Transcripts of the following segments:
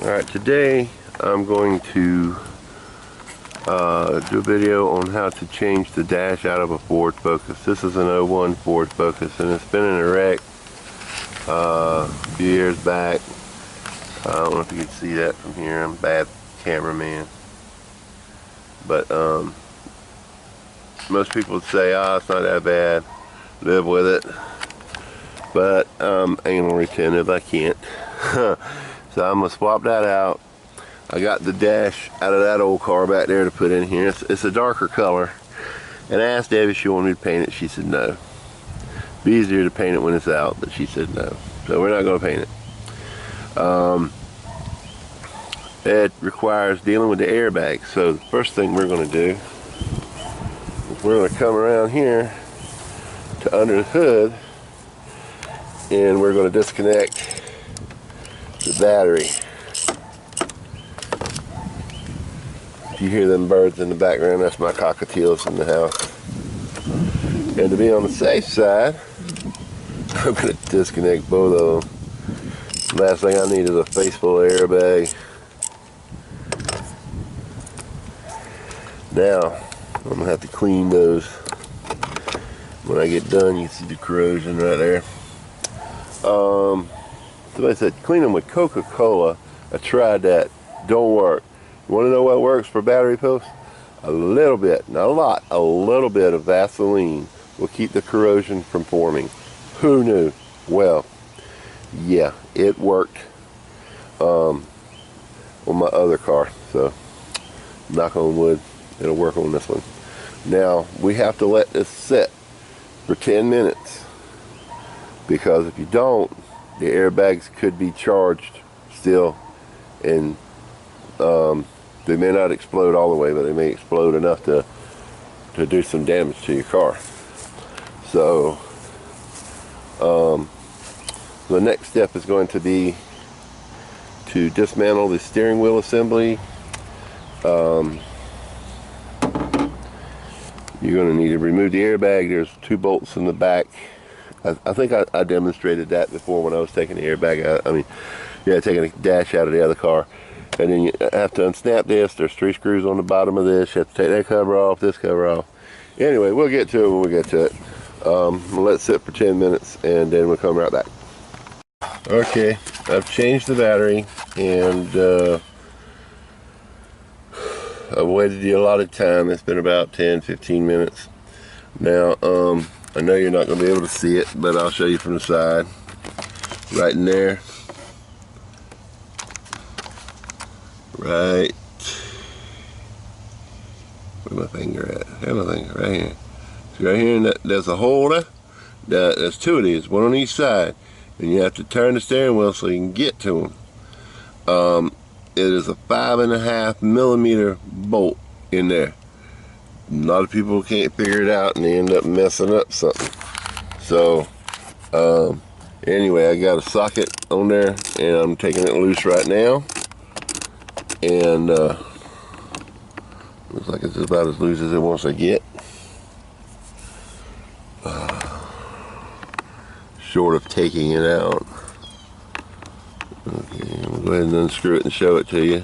Alright, today I'm going to do a video on how to change the dash out of a Ford Focus. This is an '01 Ford Focus and it's been in a wreck a few years back. I don't know if you can see that from here. I'm a bad cameraman. But most people would say, it's not that bad. Live with it. But anal retentive, I can't. So I'm going to swap that out. I got the dash out of that old car back there to put in here. It's a darker color. And I asked Debbie if she wanted me to paint it. She said no. It'd be easier to paint it when it's out, but she said no. So we're not going to paint it. It requires dealing with the airbag. So the first thing we're going to do is we're going to come around here to under the hood and we're going to disconnect the battery. If you hear them birds in the background, that's my cockatiels in the house. And to be on the safe side, I'm going to disconnect both of them. Last thing I need is a faithful airbag. Now, I'm going to have to clean those. When I get done, you can see the corrosion right there. Somebody said clean them with Coca-Cola. I tried that. Don't work. You want to know what works for battery posts? A little bit, not a lot, a little bit of Vaseline will keep the corrosion from forming. Who knew? Well, yeah, it worked on my other car. So, knock on wood, it'll work on this one. Now, we have to let this sit for 10 minutes. Because if you don't, the airbags could be charged still, and they may not explode all the way, but they may explode enough to do some damage to your car. So the next step is going to be to dismantle the steering wheel assembly. You're going to need to remove the airbag. There's 2 bolts in the back. I think I demonstrated that before when I was taking the airbag out. I mean, yeah, taking a dash out of the other car. And then you have to unsnap this. There's 3 screws on the bottom of this. You have to take that cover off, this cover off. Anyway, we'll get to it when we get to it. We'll let it sit for 10 minutes and then we'll come right back. Okay, I've changed the battery and I've waited a lot of time. It's been about 10-15 minutes. Now, I know you're not going to be able to see it, but I'll show you from the side. Right in there. Right. Where's my finger at? There's my finger, right here. See right here, and there's a holder. There's 2 of these, one on each side. And you have to turn the steering wheel so you can get to them. It is a 5.5 millimeter bolt in there. A lot of people can't figure it out and they end up messing up something. So anyway, I got a socket on there and I'm taking it loose right now, and looks like it's about as loose as it wants to get, short of taking it out. Okay, I'm gonna go ahead and unscrew it and show it to you.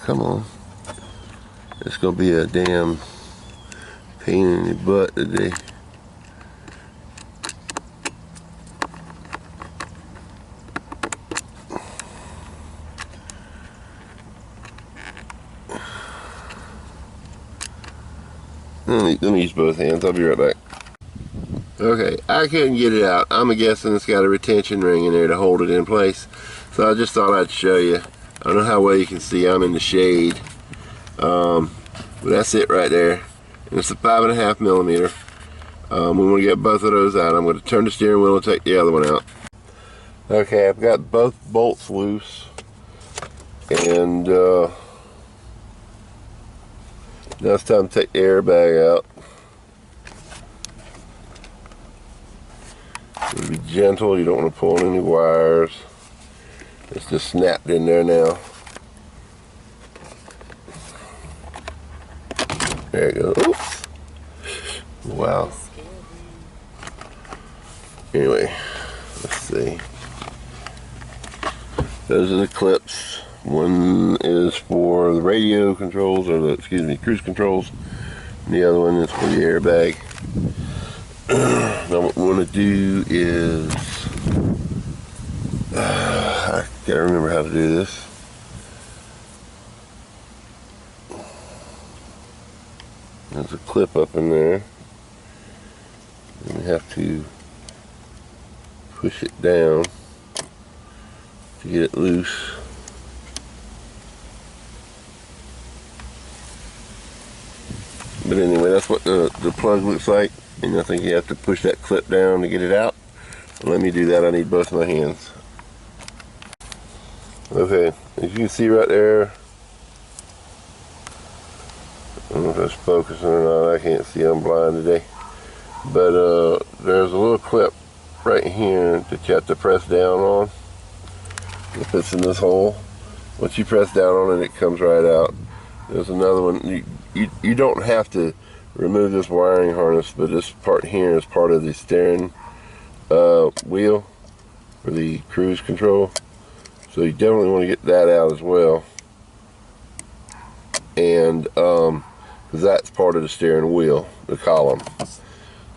Come on. It's gonna be a damn pain in the butt today. Let me use both hands. I'll be right back. Okay, I couldn't get it out. I'm guessing it's got a retention ring in there to hold it in place. So I just thought I'd show you. I don't know how well you can see. I'm in the shade. But that's it right there. And it's a 5.5 millimeter. We want to get both of those out. I'm going to turn the steering wheel and take the other one out. Okay, I've got both bolts loose. And now it's time to take the airbag out. Be gentle, you don't want to pull any wires. It's just snapped in there now. There it goes. Oops. Wow. Anyway, let's see. Those are the clips. One is for the radio controls, or the, excuse me, cruise controls. And the other one is for the airbag. Now what we want to do is, I can't remember how to do this. There's a clip up in there. And we have to push it down to get it loose. But anyway, that's what the plug looks like. And I think you have to push that clip down to get it out. Let me do that. I need both my hands. Okay, as you can see right there, I don't know if that's focusing or not. I can't see. I'm blind today. But there's a little clip right here that you have to press down on. It fits in this hole. Once you press down on it, it comes right out. There's another one. You don't have to remove this wiring harness, but this part here is part of the steering wheel for the cruise control. So you definitely want to get that out as well. And because that's part of the steering wheel, the column.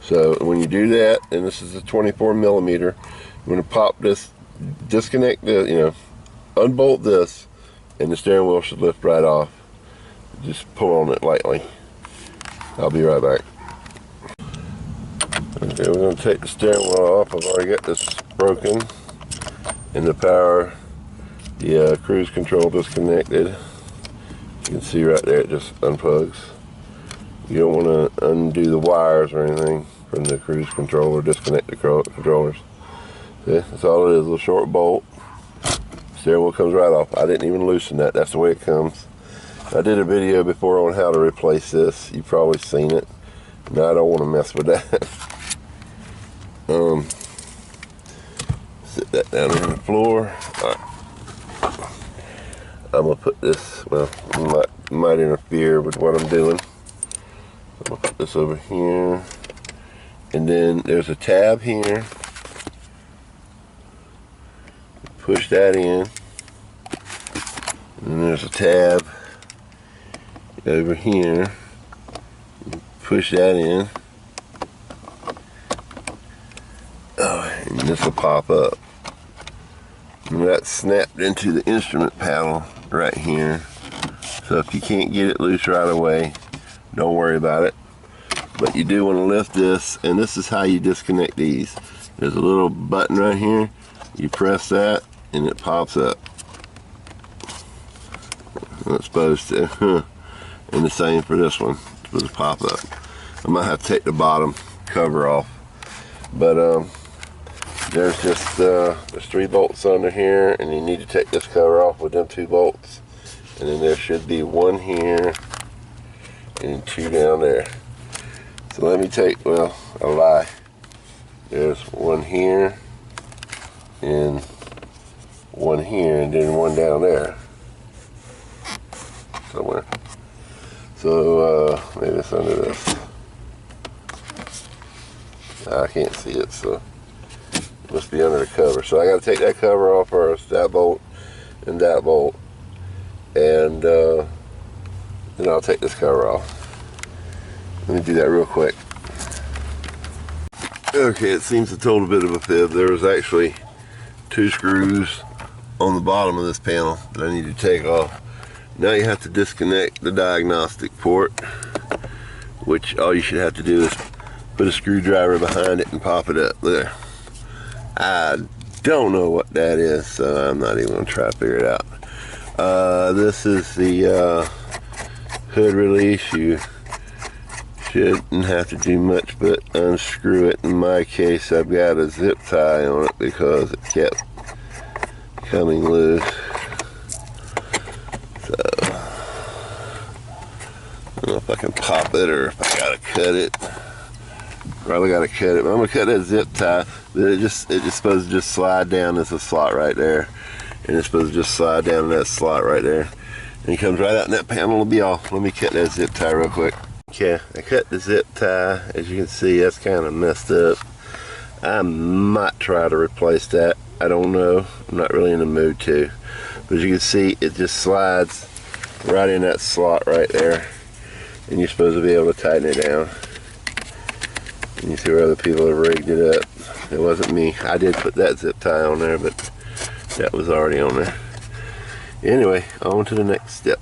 So when you do that, and this is a 24 millimeter, you're going to pop this, disconnect the, unbolt this, and the steering wheel should lift right off. Just pull on it lightly. I'll be right back. Okay, we're going to take the steering wheel off. I've already got this broken, and the power, the cruise control disconnected. You can see right there it just unplugs. You don't want to undo the wires or anything from the cruise control or disconnect the controllers. See, that's all it is, a little short bolt. Steering wheel comes right off. I didn't even loosen that. That's the way it comes. I did a video before on how to replace this. You've probably seen it. No, I don't want to mess with that. Sit that down on the floor. All right. I'm gonna put this. Well, might interfere with what I'm doing. I'm gonna put this over here, and then there's a tab here. Push that in, and then there's a tab over here. Push that in. Oh, and this will pop up. And that's snapped into the instrument panel right here. So if you can't get it loose right away, don't worry about it. But you do want to lift this, and this is how you disconnect these. There's a little button right here. You press that, and it pops up. It's supposed to. And the same for this one. It's supposed to pop up. I might have to take the bottom cover off. But there's just there's 3 bolts under here, and you need to take this cover off with them 2 bolts. And then there should be 1 here and 2 down there. So let me take, well, I lie. There's 1 here and 1 here, and then 1 down there somewhere. So maybe it's under this. I can't see it, so it must be under the cover. So I got to take that cover off first, that bolt and that bolt, and then I'll take this cover off. Let me do that real quick. Okay, it seems a total bit of a fib. There was actually 2 screws on the bottom of this panel that I need to take off. Now you have to disconnect the diagnostic port, which all you should have to do is put a screwdriver behind it and pop it up there. I don't know what that is, so I'm not even going to try to figure it out. This is the hood release. You shouldn't have to do much but unscrew it. In my case, I've got a zip tie on it because it kept coming loose. So I don't know if I can pop it or if I gotta cut it. Probably gotta cut it, but I'm gonna cut that zip tie. It's supposed to just slide down. There's a slot right there, and it's supposed to just slide down in that slot right there, and it comes right out, and that panel will be off. Let me cut that zip tie real quick. Okay, I cut the zip tie. As you can see, that's kind of messed up. I might try to replace that. I don't know. I'm not really in the mood to. But as you can see, it just slides right in that slot right there. And you're supposed to be able to tighten it down. And you see where other people have rigged it up. It wasn't me. I did put that zip tie on there, but that was already on there. Anyway, on to the next step.